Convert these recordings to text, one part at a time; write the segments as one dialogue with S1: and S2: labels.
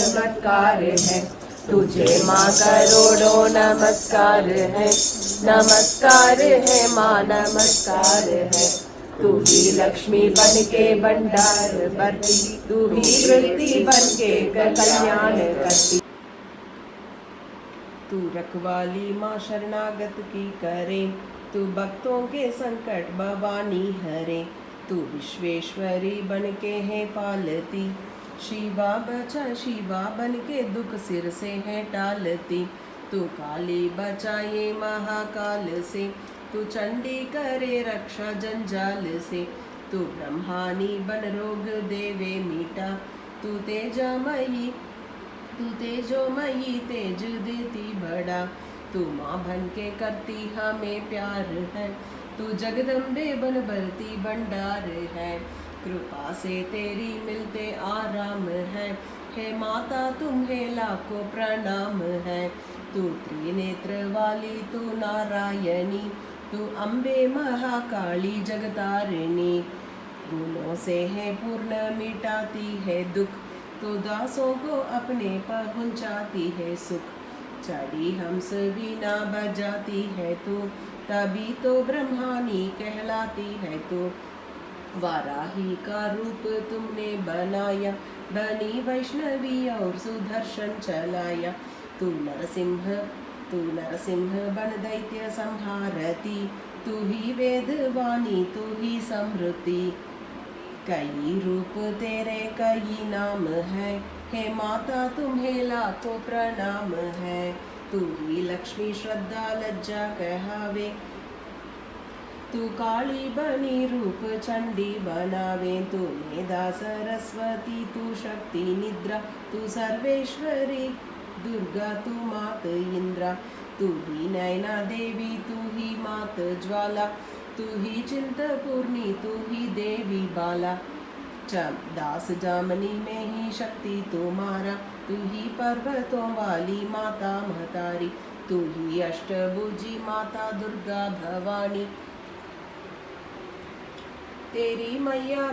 S1: चमत्कार है। तुझे माँ करोड़ों नमस्कार है, नमस्कार है माँ नमस्कार है। तू ही लक्ष्मी बन के भंडार भरती, तू ही वृत्ति बन के कल्याण करती। तू रखवाली माँ शरणागत की करे, तू भक्तों के संकट भवानी हरे। तू विश्वेश्वरी बन के है पालती, शिवा बचा शिवा बन के दुख सिर से है टालती। तू काली बचाए महाकाल से, तू चंडी करे रक्षा जंजाल से। तू ब्रह्मानी बन रोग देवे मीटा, तू तेजमयी तू तेजोमयी तेज देती बड़ा। तू माँ बन के करती हमें प्यार है, तू जगदम्बे बन भरती भंडार है। कृपा से तेरी मिलते आराम है, हे माता तुम्हें लाखों प्रणाम है। तू त्रिनेत्र वाली तू नारायणी, तू अम्बे महाकाली जगतारिणी। गुणों से है पूर्ण मिटाती है दुख, तो दासों को अपने पहुँचाती है सुख। चढ़ी हंस वीणा बजाती है तू, तभी तो ब्रह्मानी कहलाती है तू। वाराही का रूप तुमने बनाया, बनी वैष्णवी और सुदर्शन चलाया। तू नरसिंह बन दैत्य संहारती, तू ही वेदवाणी तू ही समृति। कई रूप तेरे कई नाम है, हे माता तुम्हें लाखों प्रणाम है। तू ही लक्ष्मी श्रद्धा लज्जा कहावे, तू काली बनी रूप चंडी बनावे। तू मेधा सरस्वती तू शक्ति निद्रा, तू सर्वेश्वरी दुर्गा तू मात इंद्रा। तू ही नैना देवी तू ही मात ज्वाला, तू ही चिंतपूर्णी तू ही देवी बाला। दास जामनी में ही शक्ति तुम्हारा, तू ही पर्वतों वाली माता महतारी। तू ही अष्टभुजी माता दुर्गा भवानी। तेरी माया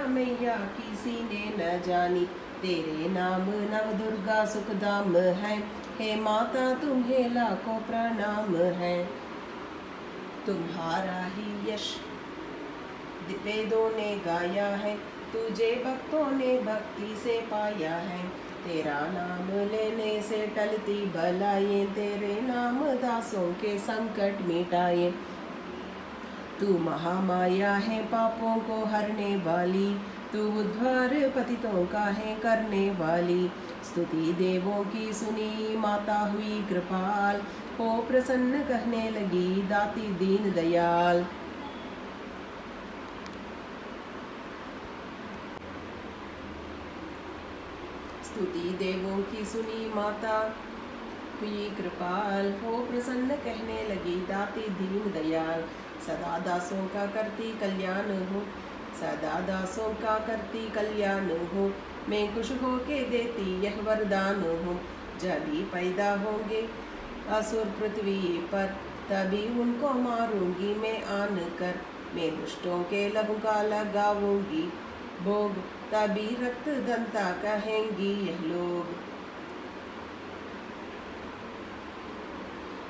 S1: मैया किसी ने न जानी। तेरे नाम नव दुर्गा सुखधाम है, हे माता तुम्हें लाखों प्रणाम है। तुम्हारा ही यश वेदों ने गाया है, तुझे भक्तों ने भक्ति से पाया है। तेरा नाम लेने से टलती बलाएं, तेरे नाम दासों के संकट मिटाए। तू महामाया है पापों को हरने वाली, तू उद्धार पतितों का है करने वाली। स्तुति देवों की सुनी माता हुई कृपाल, हो प्रसन्न कहने लगी दाती दीन दयाल। स्तुति देवों की सुनी माता हुई कृपाल, हो प्रसन्न कहने लगी दाती दीन दयाल। सदा दासों का करती कल्याण हो, सदा दासों का करती कल्याण हो। मैं खुश हो के देती यह वरदान हो, जब भी पैदा होंगे असुर पृथ्वी पर, तभी उनको मारूंगी मैं आन कर। मैं दुष्टों के लहू का लगाऊंगी भोग, तभी रक्त दंता कहेंगी यह लोग।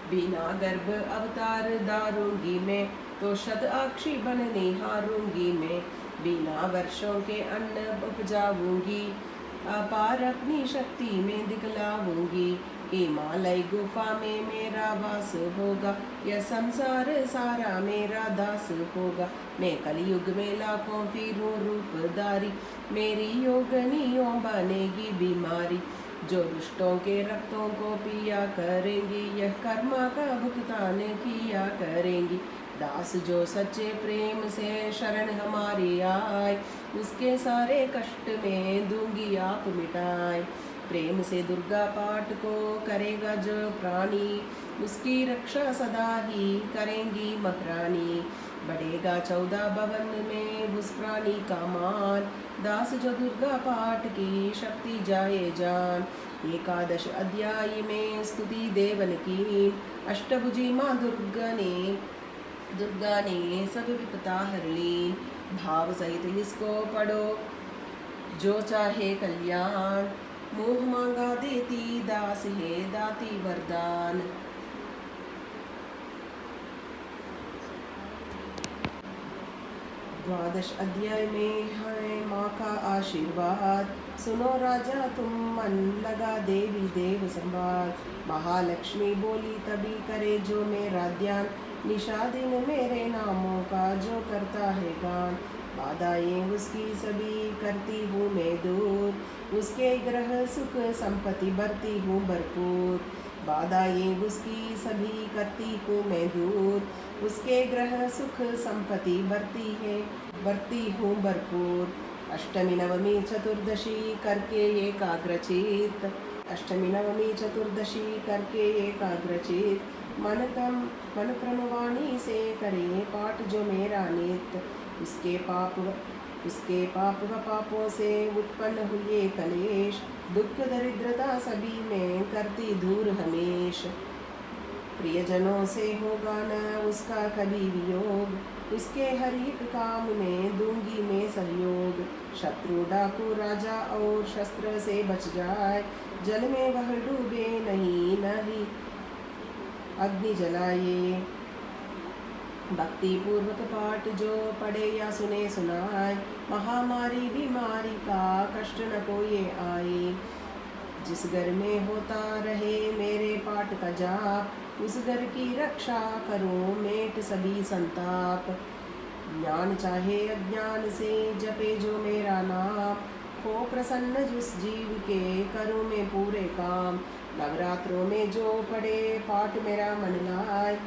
S1: बिना गर्भ अवतार दारूंगी मैं, तो शत अक्षी बन निहारूंगी मैं। बिना वर्षों के अन्न उपजाऊंगी, अपार अपनी शक्ति में दिखलाऊंगी। हिमालय गुफा में मेरा वास होगा, यह संसार सारा मेरा दास होगा। मैं कलयुग में लाखों फिरूं रूपधारी, मेरी योगनियों बनेगी बीमारी। जो दुष्टों के रक्तों को पिया करेंगी, यह कर्मा का भुगतान किया करेंगी। दास जो सच्चे प्रेम से शरण हमारी आए, उसके सारे कष्ट में दूंगी आप मिटाए। प्रेम से दुर्गा पाठ को करेगा जो प्राणी, उसकी रक्षा सदा ही करेंगी महारानी। बढ़ेगा 14 भवन में उस प्राणी का मान, दास जो दुर्गा पाठ की शक्ति जाए जान। एकादश अध्याय में स्तुति देवन की, अष्टभुजी माँ दुर्गा ने सब विपता हर लीन। भाव सहित इसको पढ़ो, जो चाहे कल्याण, मोह मांगा देती, दास है दाती वरदान। द्वादश अध्याय में है माँ का आशीर्वाद, सुनो राजा तुम मन लगा देवी देव संवाद। महालक्ष्मी बोली तभी करे जो मेरा ध्यान, निशा दिन मेरे नामों का जो करता है गान। बाधाएं उसकी सभी करती हूँ मैं दूर, उसके ग्रह सुख संपत्ति भरती हूँ भरपूर। बाधाएं उसकी सभी करती हूँ मैं दूर, उसके ग्रह सुख संपत्ति भरती हूँ भरपूर। अष्टमी नवमी चतुर्दशी करके एकाग्रचित, अष्टमी नवमी चतुर्दशी करके एकाग्रचित। मन क्रम वाणी से करे पाठ जो मेरा नित्य, उसके पाप व पापों से उत्पन्न हुए कलेश, दुख दरिद्रता सभी में करती दूर हमेश। प्रियजनों से होगा न उसका कभी वियोग, उसके हर एक काम में दूंगी मैं सहयोग। शत्रु डाकू राजा और शस्त्र से बच जाए, जल में वह डूबे नहीं अग्नि जलाए। भक्ति पूर्वक पाठ जो पढ़े या सुने सुनाए, महामारी बीमारी का कष्ट न कोई आए। जिस घर में होता रहे मेरे पाठ का जाप, उस घर की रक्षा करो मेट सभी संताप। ज्ञान चाहे अज्ञान से जपे जो मेरा नाम, हो प्रसन्न जिस जीव के करूँ मैं पूरे काम। नवरात्रों में जो पढ़े पाठ मेरा मन लाए,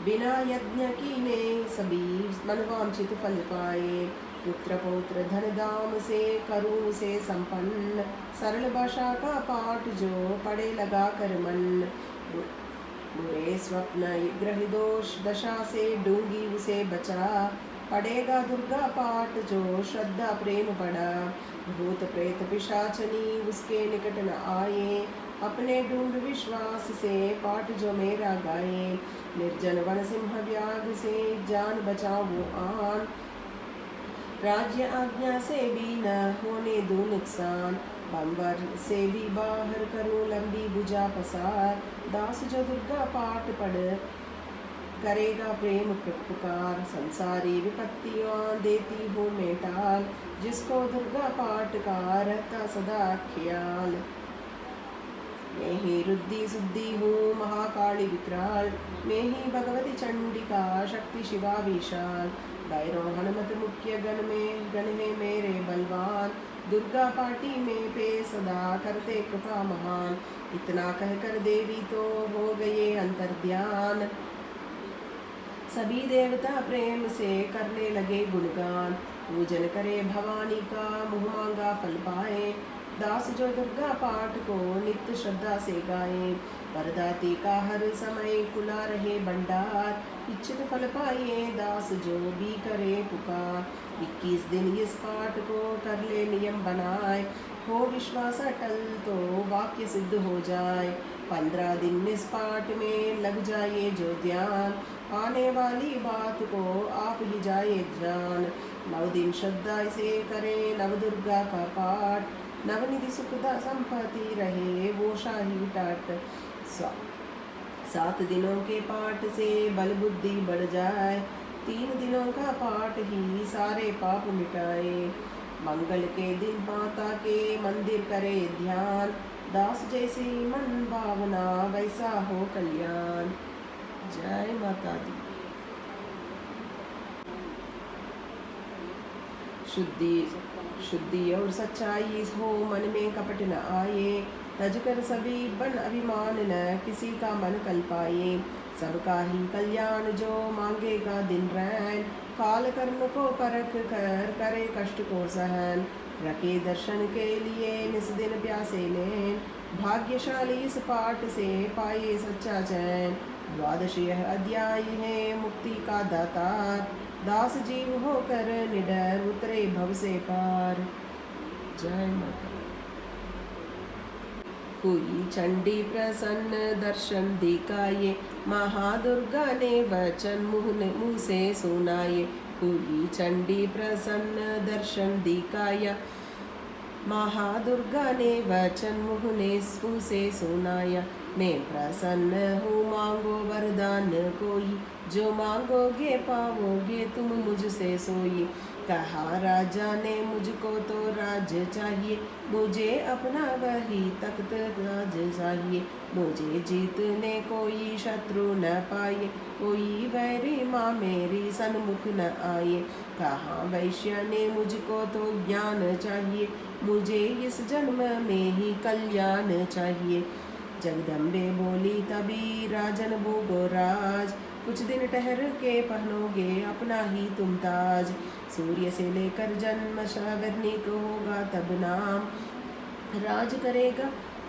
S1: बिना यज्ञ कीने सभी मनवांछित फल पाए। पुत्र पौत्र धन धाम से करूँ से संपन्न, सरल भाषा का पाठ जो पढ़े लगा कर मन। बुरे स्वप्न ग्रह दोष दशा से डूंगी उसे बचा, पढ़ेगा दुर्गा पाठ जो श्रद्धा प्रेम पढ़ा। भूत प्रेत पिशाचनी उसके निकट न आए, अपने ढूंढ विश्वास से पाठ जो मेरा गाए। निर्जन वन सिंह व्याघ से जान बचाओ आन, राज्य आज्ञा से भी न होने दो नुकसान। बंबर से भी बाहर करूं लंबी भुजा पसार, दास जो दुर्गा पाठ पढ़ करेगा प्रेम पुकार। संसारी विपत्तियां देती हूँ मैं टाल, जिसको दुर्गा पाठ का रहता सदा ख्याल। मैं ही रुद्धि शुद्धि हूँ महाकाली विकराल, मैं ही भगवती चंडिका शक्ति शिवा विशाल। भैरव हनुमत मुख्य गण है मेरे बलवान, दुर्गा पाटी में पे सदा करते कृपा महान। इतना कहकर देवी तो हो गए अंतर्ध्यान, सभी देवता प्रेम से करने लगे गुणगान। पूजन करे भवानी का मुँह मांगा फल पाए, दास जो दुर्गा पाठ को नित्य श्रद्धा से गाए। वरदाती का हर समय खुला रहे भंडार, इच्छित फल पाए दास जो भी करे पुकार। 21 दिन इस पाठ को कर ले नियम बनाए, हो विश्वास अटल तो वाक्य सिद्ध हो जाए। 15 दिन इस पाठ में लग जाए जो ध्यान, आने वाली बात को आप ही जाए जान। 9 दिन श्रद्धा से करे नव दुर्गा का पाठ, नवनिधि सुखदा संपत्ति रहे वो शाही टाट। 7 दिनों के पाठ से बल बुद्धि बढ़ जाए, 3 दिनों का पाठ ही सारे पाप मिटाए। मंगल के दिन माता के मंदिर करे ध्यान, दास जैसी मन भावना वैसा हो कल्याण। जय माता दी। शुद्धि और सच्चाई हो मन में कपट न आए, तजकर सभी बन अभिमान न किसी का मन कल पाए। सबका ही कल्याण जो मांगेगा दिन रैन, काल कर्म को परख कर करे कष्ट को सहन। रखे दर्शन के लिए निस दिन प्यासे नैन, भाग्यशाली इस पाठ से पाए सच्चा चैन। 12 यह अध्याय है मुक्ति का दातार, दास जीव होकर निडर उतरे भव से पार। जय माता। हुई चंडी प्रसन्न दर्शन दिखाए, महादुर्गा ने वचन मुँह से सुनाए। हुई चंडी प्रसन्न दर्शन दिखाया, महादुर्गा ने वचन मुँह ने से सुनाया, मैं प्रसन्न हूँ मांगो वरदान कोई, जो मांगोगे पाओगे तुम मुझसे सोई। कहा राजा ने मुझको तो राज चाहिए, मुझे अपना वही तख्त राज चाहिए। मुझे जीतने कोई शत्रु न पाए, कोई वैरी माँ मेरी सन्मुख न आए। कहा वैश्य ने मुझको तो ज्ञान चाहिए, मुझे इस जन्म में ही कल्याण चाहिए। जगदम्बे बोली तभी राजन भोगोराज, कुछ दिन ठहर के पहनोगे अपना ही तुम ताज। सूर्य से लेकर जन्म सवर्णिक होगा तब नाम,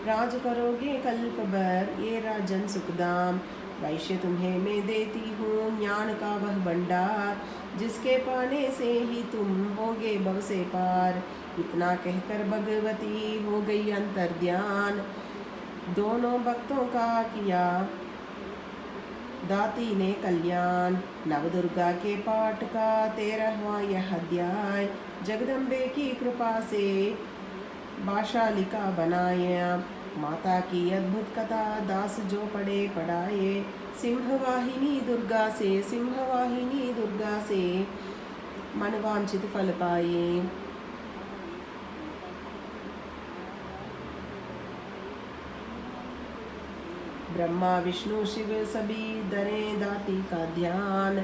S1: राज करोगे कल्प भर ये राजन सुखदाम। वैश्य तुम्हें मैं देती हूँ ज्ञान का वह भंडार, जिसके पाने से ही तुम होगे भव से पार। इतना कहकर भगवती हो गई अंतर्ध्यान, दोनों भक्तों का किया दाती ने कल्याण। नवदुर्गा के पाठ का 13वां यह अध्याय, जगदम्बे की कृपा से बाशालिका बनाया। माता की अद्भुत कथा दास जो पढ़े पढ़ाए, सिंहवाहिनी दुर्गा से मनवांछित फल पाए। ब्रह्मा विष्णु शिव सभी दरें दाती का ध्यान,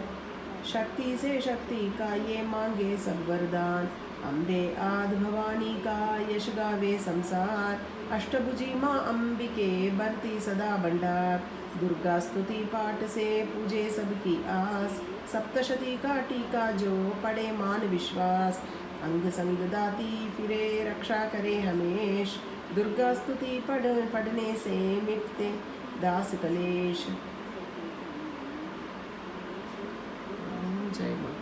S1: शक्ति से शक्ति का ये मांगे सब वरदान। अम्बे आद भवानी का यश गावे संसार, अष्टभुजी माँ अंबिके बरती सदा भंडार। दुर्गा स्तुति पाठ से पूजे सबकी आस, सप्तशती का टीका जो पढ़े मान विश्वास। अंग संग दाती फिरे रक्षा करे हमेश, दुर्गा स्तुति पढ़ने से मिटते दास कलेश। जय माँ।